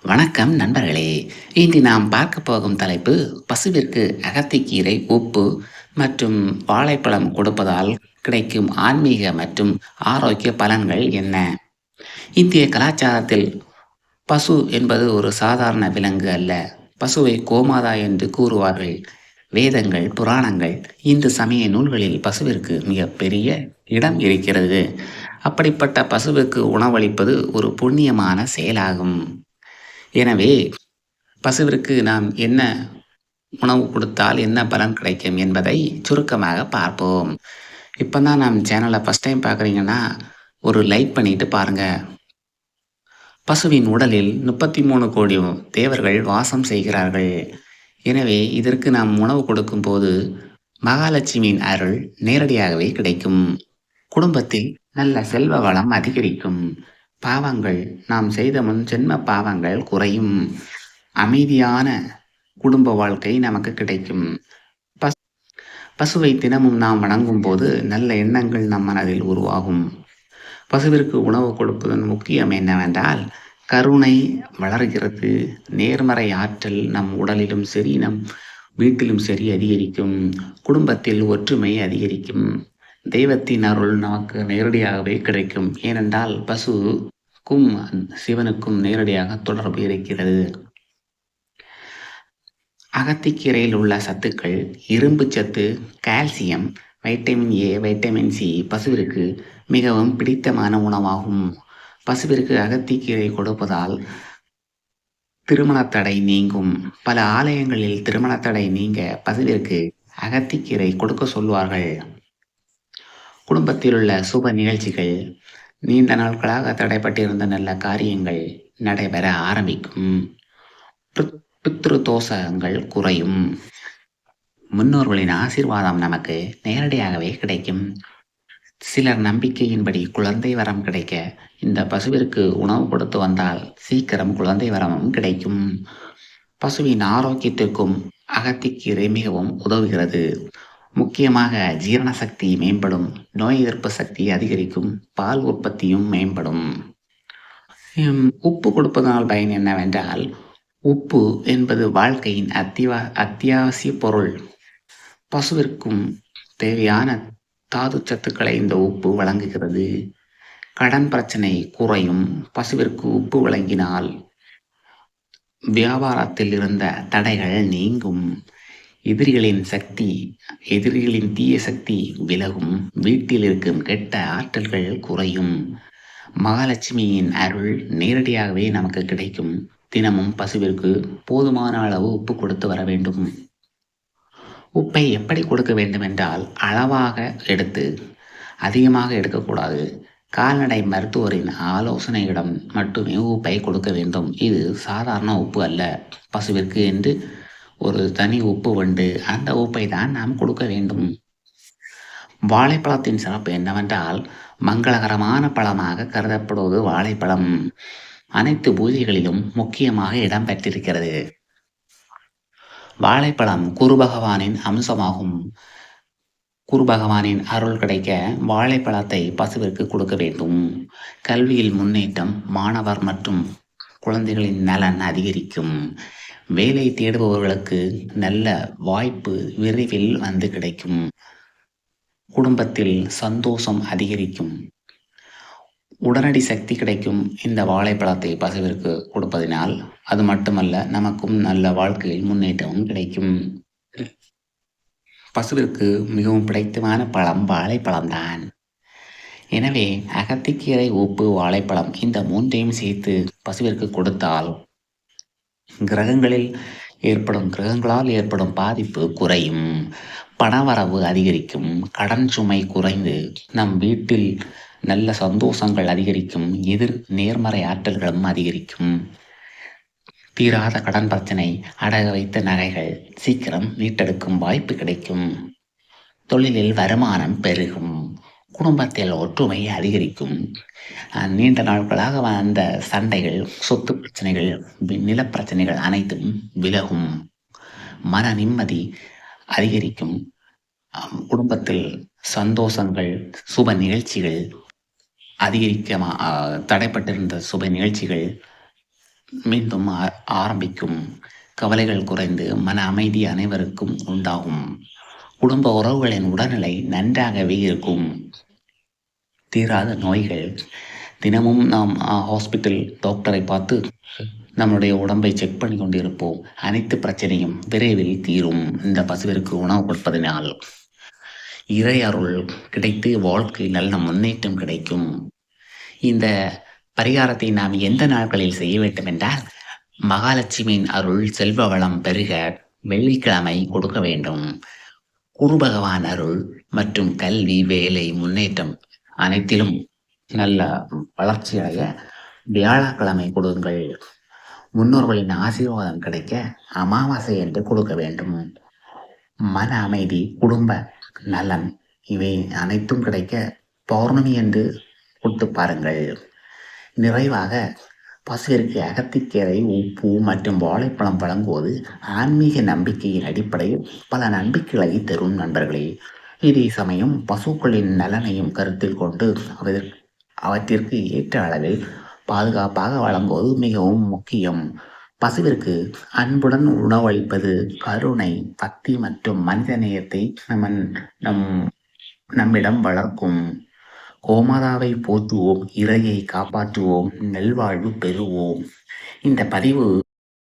வணக்கம் நண்பர்களே. இன்று நாம் பார்க்க போகும் தலைப்பு பசுவிற்கு அகத்திக்கீரை, உப்பு மற்றும் வாழைப்பழம் கொடுப்பதால் கிடைக்கும் ஆன்மீக மற்றும் ஆரோக்கிய பலன்கள் என்ன? இந்திய கலாச்சாரத்தில் பசு என்பது ஒரு சாதாரண விலங்கு அல்ல. பசுவை கோமாதா என்று கூறுவார்கள். வேதங்கள், புராணங்கள், இந்து சமய நூல்களில் பசுவிற்கு மிகப்பெரிய இடம் இருக்கிறது. அப்படிப்பட்ட பசுவுக்கு உணவளிப்பது ஒரு புண்ணியமான செயலாகும். எனவே பசுவிற்கு நாம் என்ன உணவு கொடுத்தால் என்ன பலன் கிடைக்கும் என்பதை சுருக்கமாக பார்ப்போம். இப்போ தான் நம்ம சேனலை ஃபஸ்ட் டைம் பார்க்குறீங்கன்னா ஒரு லைக் பண்ணிட்டு பாருங்க. பசுவின் உடலில் 33 கோடி தேவர்கள் வாசம் செய்கிறார்கள். எனவே இதற்கு நாம் உணவு கொடுக்கும்போது மகாலட்சுமியின் அருள் நேரடியாகவே கிடைக்கும். குடும்பத்தில் நல்ல செல்வ வளம் அதிகரிக்கும். பாவங்கள், நாம் செய்த முன் ஜென்ம பாவங்கள் குறையும். அமைதியான குடும்ப வாழ்க்கை நமக்கு கிடைக்கும். பசுவை தினமும் நாம் வணங்கும் போது நல்ல எண்ணங்கள் நம் மனதில் உருவாகும். பசுவிற்கு உணவு கொடுப்பதன் முக்கியம் என்னவென்றால் கருணை வளர்கிறது. நேர்மறை ஆற்றல் நம் உடலிலும் சரி நம் வீட்டிலும் சரி அதிகரிக்கும். குடும்பத்தில் ஒற்றுமை அதிகரிக்கும். தெய்வத்தின் அருள் நமக்கு நேரடியாகவே கிடைக்கும். ஏனென்றால் பசுக்கும் சிவனுக்கும் நேரடியாக தொடர்பு இருக்கிறது. அகத்திக்கீரையில் உள்ள சத்துக்கள் இரும்பு சத்து, calcium, vitamin A, vitamin C பசுவிற்கு மிகவும் பிடித்தமான உணவாகும். பசுவிற்கு அகத்திக்கீரை கொடுப்பதால் திருமணத்தடை நீங்கும். பல ஆலயங்களில் திருமணத்தடை நீங்க பசுவிற்கு அகத்திக்கீரை கொடுக்க சொல்வார்கள். குடும்பத்தில் உள்ள சுப நிகழ்ச்சிகள், நீண்ட நாட்களாக தடைப்பட்டிருந்த நல்ல காரியங்கள் நடைபெற ஆரம்பிக்கும். பித்ரு தோஷங்கள் குறையும். முன்னோர்களின் ஆசீர்வாதம் நமக்கு நேரடியாகவே கிடைக்கும். சிலர் நம்பிக்கையின்படி குழந்தை வரம் கிடைக்க இந்த பசுவிற்கு உணவு கொடுத்து வந்தால் சீக்கிரம் குழந்தை வரமும் கிடைக்கும். பசுவின் ஆரோக்கியத்திற்கும் அகத்திக்கீரை மிகவும் உதவுகிறது. முக்கியமாக ஜீரண சக்தி மேம்படும், நோய் எதிர்ப்பு சக்தி அதிகரிக்கும், பால் உற்பத்தியும் மேம்படும். உப்பு கொடுப்பதனால் பயன் என்னவென்றால் உப்பு என்பது வாழ்க்கையின் அத்தியாவசிய பொருள். பசுவிற்கும் தேவையான தாது சத்துக்களை இந்த உப்பு வழங்குகிறது. கடன் பிரச்சனை குறையும். பசுவிற்கு உப்பு வழங்கினால் வியாபாரத்தில் இருந்த தடைகள் நீங்கும். எதிரிகளின் தீய சக்தி விலகும். வீட்டில் இருக்கும் கெட்ட ஆற்றல்கள் குறையும். மகாலட்சுமியின் அருள் நேரடியாகவே நமக்கு கிடைக்கும். தினமும் பசுவிற்கு போதுமான அளவு உப்பு கொடுத்து வர வேண்டும். உப்பை எப்படி கொடுக்க வேண்டும் என்றால் அளவாக எடுத்து அதிகமாக எடுக்கக்கூடாது. கால்நடை மருத்துவரின் ஆலோசனையிடம் மட்டுமே உப்பை கொடுக்க வேண்டும். இது சாதாரண உப்பு அல்ல. பசுவிற்கு என்று ஒரு தனி உப்பு உண்டு. அந்த உப்பை தான் நாம் கொடுக்க வேண்டும். வாழைப்பழத்தின் சிறப்பு என்னவென்றால் மங்களகரமான பழமாக கருதப்படுவது வாழைப்பழம். அனைத்து பூஜைகளிலும் முக்கியமாக இடம் பெற்றிருக்கிறது. வாழைப்பழம் குரு பகவானின் அம்சமாகும். குரு பகவானின் அருள் கிடைக்க வாழைப்பழத்தை பசுவிற்கு கொடுக்க வேண்டும். கல்வியில் முன்னேற்றம், மாணவர் மற்றும் குழந்தைகளின் நலன் அதிகரிக்கும். வேலை தேடுபவர்களுக்கு நல்ல வாய்ப்பு விரைவில் வந்து கிடைக்கும். குடும்பத்தில் சந்தோஷம் அதிகரிக்கும். உடனடி சக்தி கிடைக்கும். இந்த வாழைப்பழத்தை பசுவிற்கு கொடுப்பதினால் அது மட்டுமல்ல, நமக்கும் நல்ல வாழ்க்கையில் முன்னேற்றமும் கிடைக்கும். பசுவிற்கு மிகவும் பிடித்தமான பழம் வாழைப்பழம்தான். எனவே அகத்திக்கீரை, உப்பு, வாழைப்பழம் இந்த மூன்றையும் சேர்த்து பசுவிற்கு கொடுத்தால் கிரகங்களால் ஏற்படும் பாதிப்பு குறையும். பணவரவு அதிகரிக்கும். கடன் சுமை குறைந்து நம் வீட்டில் நல்ல சந்தோஷங்கள் அதிகரிக்கும். நேர்மறை ஆற்றல்களும் அதிகரிக்கும். தீராத கடன் பிரச்சனை, அடக வைத்த நகைகள் சீக்கிரம் மீட்டெடுக்கும் வாய்ப்பு கிடைக்கும். தொழிலில் வருமானம் பெருகும். குடும்பத்தில் ஒற்றுமை அதிகரிக்கும். நீண்ட நாட்களாக வந்த சண்டைகள், சொத்து பிரச்சனைகள், நிலப்பிரச்சனைகள் அனைத்தும் விலகும். மன நிம்மதி அதிகரிக்கும். குடும்பத்தில் சந்தோஷங்கள், சுப நிகழ்ச்சிகள் அதிகரிக்க தடைப்பட்டிருந்த சுப நிகழ்ச்சிகள் மீண்டும் ஆரம்பிக்கும். கவலைகள் குறைந்து மன அமைதி அனைவருக்கும் உண்டாகும். குடும்ப உறவுகளின் உடல்நிலை நன்றாகவே இருக்கும். தீராத நோய்கள் தினமும் நாம் ஹாஸ்பிட்டல் டாக்டரை பார்த்து நம்மளுடைய உடம்பை செக் பண்ணி கொண்டிருப்போம். அனைத்து பிரச்சனையும் விரைவில் தீரும். இந்த பசுவிற்கு உணவு கொடுப்பதனால் இறை அருள் கிடைத்து வாழ்க்கை நல்ல முன்னேற்றம் கிடைக்கும். இந்த பரிகாரத்தை நாம் எந்த நாட்களில் செய்ய வேண்டும் என்றால், மகாலட்சுமியின் அருள் செல்வ வளம் பெருக வெள்ளிக்கிழமை கொடுக்க வேண்டும். குரு பகவான் அருள் மற்றும் கல்வி, வேலை, முன்னேற்றம் அனைத்திலும் நல்ல வளர்ச்சி அடைய வியாழக்கிழமை கொடுங்கள். முன்னோர்களின் ஆசீர்வாதம் கிடைக்க அமாவாசை என்று கொடுக்க வேண்டும். மன அமைதி, குடும்ப நலன் இவை அனைத்தும் கிடைக்க பௌர்ணமி என்று கொடுத்து பாருங்கள். நிறைவாக பசுவிற்கு அகத்திக்கீரை, உப்பு மற்றும் வாழைப்பழம் வழங்குவது ஆன்மீக நம்பிக்கையின் அடிப்படையில் பல நம்பிக்கைகளை தரும் நண்பர்களே. இதே சமயம் பசுக்களின் நலனையும் கருத்தில் கொண்டு அவற்றிற்கு ஏற்ற அளவில் பாதுகாப்பாக வழங்குவது மிகவும் முக்கியம். பசுவிற்கு அன்புடன் உணவளிப்பது கருணை, பக்தி மற்றும் மனிதநேயத்தை நம் நம்மிடம் வளர்க்கும். கோமாதாவை போற்றுவோம், இறையை காப்பாற்றுவோம், நல்வாழ்வு பெறுவோம். இந்த பதிவு